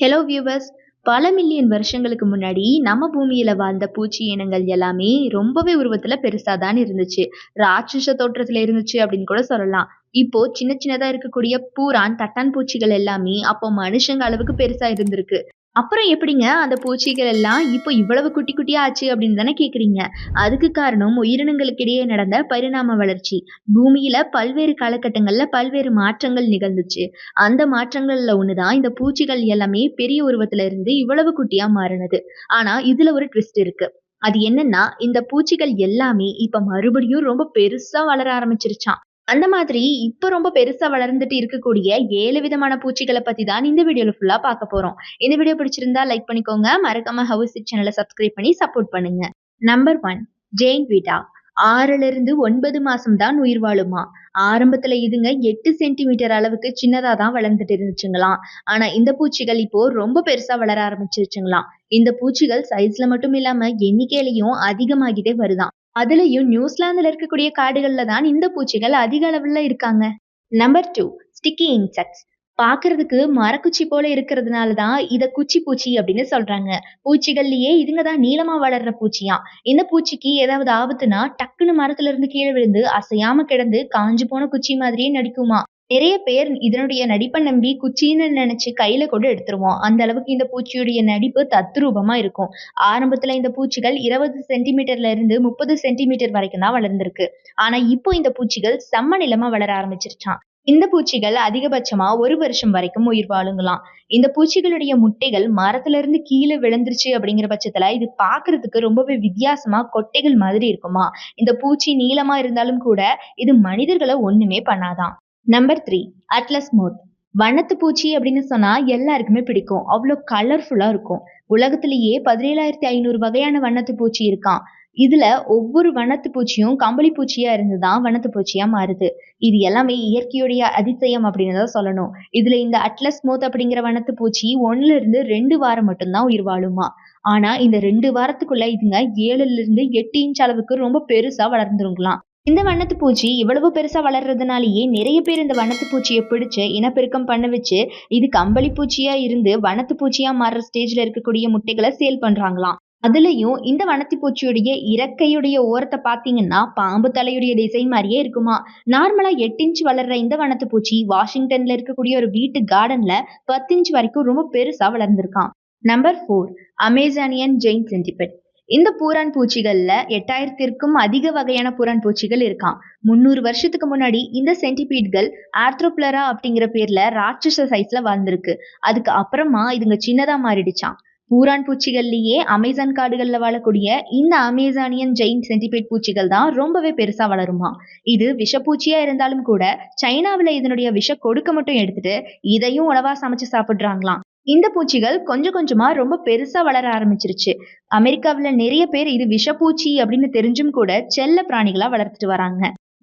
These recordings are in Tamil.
Hello viewers. பல மில்லியன் வருஷங்களுக்கு முன்னாடி நம்ம பூமியில வாழ்ந்த பூச்சி இனங்கள் எல்லாமே ரொம்பவே உருவத்துல பெருசா தான் இருந்துச்சு. ராட்சச தோற்றத்துல இருந்துச்சு அப்படின்னு கூட சொல்லலாம். இப்போ சின்ன சின்னதா இருக்கக்கூடிய பூரான், தட்டான் பூச்சிகள் எல்லாமே அப்போ மனுஷங்க அளவுக்கு பெருசா இருந்திருக்கு. அப்புறம் எப்படிங்க அந்த பூச்சிகள் எல்லாம் இப்போ இவ்வளவு குட்டி குட்டியா ஆச்சு அப்படின்னு தானே கேக்குறீங்க. அதுக்கு காரணம் உயிரினங்களுக்கு இடையே நடந்த பரிணாம வளர்ச்சி. பூமியில பல்வேறு காலகட்டங்கள்ல பல்வேறு மாற்றங்கள் நிகழ்ந்துச்சு. அந்த மாற்றங்கள்ல ஒண்ணுதான் இந்த பூச்சிகள் எல்லாமே பெரிய உருவத்துல இருந்து இவ்வளவு குட்டியா மாறினது. ஆனா இதுல ஒரு ட்விஸ்ட் இருக்கு. அது என்னன்னா, இந்த பூச்சிகள் எல்லாமே இப்ப மறுபடியும் ரொம்ப பெருசா வளர ஆரம்பிச்சிருச்சாம். அந்த மாதிரி இப்ப ரொம்ப பெருசா வளர்ந்துட்டு இருக்கக்கூடிய 7 விதமான பூச்சிகள பத்தி தான் இந்த வீடியோல ஃபுல்லா பார்க்க போறோம். இந்த வீடியோ பிடிச்சிருந்தா லைக் பண்ணிக்கோங்க. மறக்காம ஹவுஸ் இட் சேனல சப்ஸ்கிரைப் பண்ணி சப்போர்ட் பண்ணுங்க. நம்பர் 1, ஜெயின் வீட்டா. 6லிருந்து 9 மாசம் தான் உயிர் வாழுமா. ஆரம்பத்துல இதுங்க 8 சென்டிமீட்டர் அளவுக்கு சின்னதா தான் வளர்ந்துட்டு இருந்துச்சுங்களாம். ஆனா இந்த பூச்சிகள் இப்போ ரொம்ப பெருசா வளர ஆரம்பிச்சிருச்சுங்களாம். இந்த பூச்சிகள் சைஸ்ல மட்டும் இல்லாம எண்ணிக்கையிலயும் அதிகமாகிட்டே வருதாம். அதுலயும் நியூசிலாந்துல இருக்கக்கூடிய காடுகள்ல தான் இந்த பூச்சிகள் அதிக அளவுல இருக்காங்க. Number 2, sticky insects. பார்க்கிறதுக்கு மரக்குச்சி போல இருக்கிறதுனால தான் இத குச்சி பூச்சி அப்படின்னு சொல்றாங்க. பூச்சிகள்லயே இதுங்க தான் நீளமா வளர்ற பூச்சியாம். இந்த பூச்சிக்கு ஏதாவது ஆபத்துனா டக்குன்னு மரத்துல இருந்து கீழே விழுந்து அசையாம கிடந்து காஞ்சு போன குச்சி மாதிரியே நடிக்குமா. நிறைய பேர் இதனுடைய நடிப்பை நம்பி குச்சின்னு நினைச்சு கையில கூட எடுத்துருவோம். அந்த அளவுக்கு இந்த பூச்சியுடைய நடிப்பு தத்ரூபமா இருக்கும். ஆரம்பத்துல இந்த பூச்சிகள் 20 சென்டிமீட்டர்ல இருந்து 30 சென்டிமீட்டர் வரைக்கும் தான் வளர்ந்திருக்கு. ஆனா இப்போ இந்த பூச்சிகள் செம்ம நிலமா வளர ஆரம்பிச்சிருச்சாம். இந்த பூச்சிகள் அதிகபட்சமா 1 வருஷம் வரைக்கும் உயிர் வாழுங்களாம். இந்த பூச்சிகளுடைய முட்டைகள் மரத்துல இருந்து கீழே விழுந்துருச்சு அப்படிங்கிற பட்சத்துல இது பார்க்கிறதுக்கு ரொம்பவே வித்தியாசமா கொட்டைகள் மாதிரி இருக்குமா. இந்த பூச்சி நீளமா இருந்தாலும் கூட இது மனிதர்களை ஒண்ணுமே பண்ணாதாம். Number 3, atlas மோத். வண்ணத்து பூச்சி அப்படின்னு சொன்னா எல்லாருக்குமே பிடிக்கும். அவ்வளோ கலர்ஃபுல்லா இருக்கும். உலகத்திலேயே 17,500 வகையான வண்ணத்து பூச்சி இருக்காம். இதுல ஒவ்வொரு வண்ணத்து பூச்சியும் கம்பளி பூச்சியா இருந்துதான் வண்ணத்து பூச்சியா மாறுது. இது எல்லாமே இயற்கையுடைய அதிசயம் அப்படின்னு தான் சொல்லணும். இதுல இந்த அட்லஸ் மோத் அப்படிங்கிற வண்ணத்து பூச்சி 1ல இருந்து 2 வாரம் மட்டும்தான் உயிர் வாழுமா. ஆனா இந்த 2 வாரத்துக்குள்ள இதுங்க 7ல இருந்து 8 இன்ச் அளவுக்கு ரொம்ப பெருசா வளர்ந்துருங்களாம். இந்த வண்ணத்து பூச்சி இவ்வளவு பெருசா வளர்றதுனாலயே நிறைய பேர் இந்த வண்ணத்து பூச்சியை பிடிச்சு இனப்பெருக்கம் பண்ண வச்சு இது கம்பளி பூச்சியா இருந்து வண்ணத்து பூச்சியா மாறுற ஸ்டேஜ்ல இருக்கக்கூடிய முட்டைகளை சேல் பண்றாங்களாம். அதுலயும் இந்த வண்ணத்து பூச்சியுடைய இறக்கையுடைய ஓரத்தை பாத்தீங்கன்னா பாம்பு தலையுடைய டிசைன் மாதிரியே இருக்குமா. நார்மலா 8 இன்ச் வளர்ற இந்த வண்ணத்து பூச்சி வாஷிங்டன்ல இருக்கக்கூடிய ஒரு வீட்டு கார்டன்ல 10 இன்ச் வரைக்கும் ரொம்ப பெருசா வளர்ந்திருக்கான். Number 4, Amazonian giant centipede. இந்த பூரான் பூச்சிகள்ல 8000த்திற்கும் அதிக வகையான பூரான் பூச்சிகள் இருக்காம். 300 வருஷத்துக்கு முன்னாடி இந்த சென்டிபீட்கள் ஆர்த்ரோப்ளரா அப்படிங்கிற பேர்ல ராட்சச சைஸ்ல வாழ்ந்திருக்கு. அதுக்கு அப்புறமா இதுங்க சின்னதா மாறிடுச்சாம். பூரான் பூச்சிகள்லயே அமேசான் காடுகள்ல வாழக்கூடிய இந்த அமேசானியன் ஜெயின் சென்டிபேட் பூச்சிகள் தான் ரொம்பவே பெருசா வளருமா. இது விஷப்பூச்சியா இருந்தாலும் கூட சைனாவுல இதனுடைய விஷ கொடுக்க மட்டும் எடுத்துட்டு இதையும் உணவா சமைச்சு சாப்பிடுறாங்களாம். இந்த பூச்சிகள் கொஞ்சம் கொஞ்சமா ரொம்ப பெருசா வளர ஆரம்பிச்சிருச்சு. அமெரிக்காவுல நிறைய பேர் இது விஷப்பூச்சி அப்படின்னு தெரிஞ்சும் கூட செல்ல பிராணிகளா வளர்த்துட்டு வராங்க.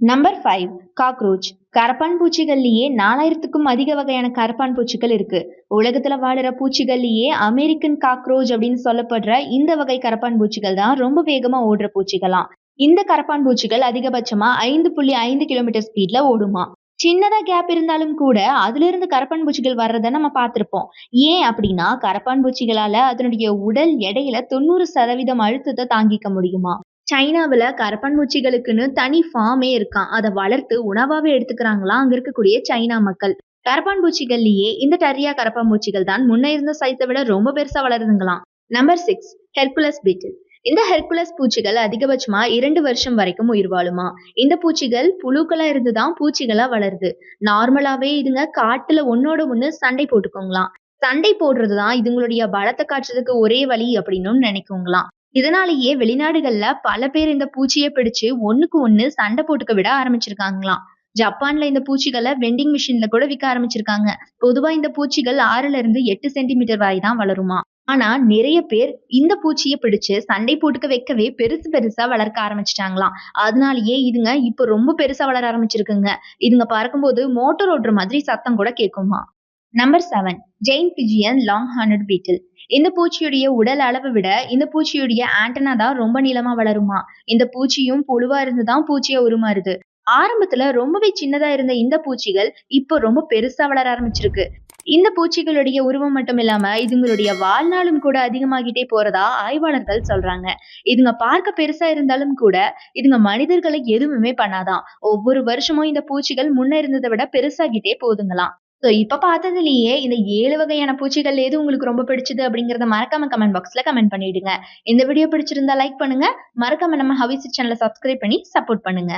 Number 5, cockroach. கரப்பான் பூச்சிகள்லயே 4000த்துக்கும் அதிக வகையான கரப்பான் பூச்சிகள் இருக்கு. உலகத்துல வாழுற பூச்சிகள்லயே அமெரிக்கன் காக்ரோச் அப்படின்னு சொல்லப்படுற இந்த வகை கரப்பான் பூச்சிகள் தான் ரொம்ப வேகமா ஓடுற பூச்சிகளாம். இந்த கரப்பான் பூச்சிகள் அதிகபட்சமா 5.5 கிலோமீட்டர் ஸ்பீட்ல ஓடுமா. சின்னதா கேப் இருந்தாலும் கூட அதுல இருந்து கரப்பான் பூச்சிகள் வர்றதை நம்ம பார்த்திருப்போம். ஏன் அப்படின்னா கரப்பான் பூச்சிகளால அதனுடைய உடல் எடையில 90% அழுத்தத்தை தாங்கிக்க முடியுமா. சைனாவுல கரப்பான் பூச்சிகளுக்குன்னு தனி ஃபார்மே இருக்காம். அதை வளர்த்து உணவாவே எடுத்துக்கிறாங்களாம் அங்க இருக்கக்கூடிய சைனா மக்கள். கரப்பான் பூச்சிகள்லயே இந்த டரியா கரப்பான் பூச்சிகள் தான் முன்ன இருந்த சைஸை விட ரொம்ப பெருசா வளருதுங்களாம். நம்பர் 6, ஹெர்குலஸ் பீட்டில். இந்த ஹெர்குலஸ் பூச்சிகள் அதிகபட்சமா 2 வருஷம் வரைக்கும் உயிர் வாழுமா. இந்த பூச்சிகள் புழுக்களா இருந்துதான் பூச்சிகளா வளருது. நார்மலாவே இதுங்க காட்டுல ஒன்னோட ஒண்ணு சண்டை போட்டுக்கோங்களாம். சண்டை போடுறதுதான் இதுங்களுடைய பலத்தை காட்டுறதுக்கு ஒரே வழி அப்படின்னு நினைக்குங்களாம். இதனாலேயே வெளிநாடுகள்ல பல பேர் இந்த பூச்சியை பிடிச்சு ஒண்ணுக்கு ஒண்ணு சண்டை போட்டுக்க விட ஆரம்பிச்சிருக்காங்களாம். ஜப்பான்ல இந்த பூச்சிகளை வெண்டிங் மிஷின்ல கூட விற்க ஆரம்பிச்சிருக்காங்க. பொதுவா இந்த பூச்சிகள் 6ல இருந்து 8 சென்டிமீட்டர் வரை தான் வளருமா. ஆனா நிறைய பேர் இந்த பூச்சியை பிடிச்சு சண்டை போட்டுக்க வைக்கவே பெருசு பெருசா வளர்க்க ஆரம்பிச்சிட்டாங்களாம். அதனாலயே இதுங்க இப்ப ரொம்ப பெருசா வளர ஆரம்பிச்சிருக்குங்க. இதுங்க பறக்கும்போது மோட்டார் ஓடுற மாதிரி சத்தம் கூட கேட்குமா. Number 7, giant Fijian long horned beetle. இந்த பூச்சியுடைய உடல் அளவை விட இந்த பூச்சியுடைய ஆண்டனா தான் ரொம்ப நீளமா வளருமா. இந்த பூச்சியும் புழுவா இருந்துதான் பூச்சியா உருமாறுது. ஆரம்பத்துல ரொம்பவே சின்னதா இருந்த இந்த பூச்சிகள் இப்போ ரொம்ப பெருசா வளர ஆரம்பிச்சிருக்கு. இந்த பூச்சிகளுடைய உருவம் மட்டும் இல்லாம இதுங்களுடைய வாழ்நாளும் கூட அதிகமாகிட்டே போறதா ஆய்வாளர்கள் சொல்றாங்க. இதுங்க பார்க்க பெருசா இருந்தாலும் கூட இதுங்க மனிதர்களை எதுவுமே பண்ணாதாம். ஒவ்வொரு வருஷமும் இந்த பூச்சிகள் முன்ன இருந்ததை விட பெருசாகிட்டே போகுதுங்களாம். சோ இப்ப பார்த்ததுலயே இந்த 7 வகையான பூச்சிகள் எது உங்களுக்கு ரொம்ப பிடிச்சது அப்படிங்கறத மறக்காம கமெண்ட் பாக்ஸ்ல கமெண்ட் பண்ணிடுங்க. இந்த வீடியோ பிடிச்சிருந்தா லைக் பண்ணுங்க. மறக்காம நம்ம ஹவிஸ் சேனலை சப்ஸ்கிரைப் பண்ணி சப்போர்ட் பண்ணுங்க.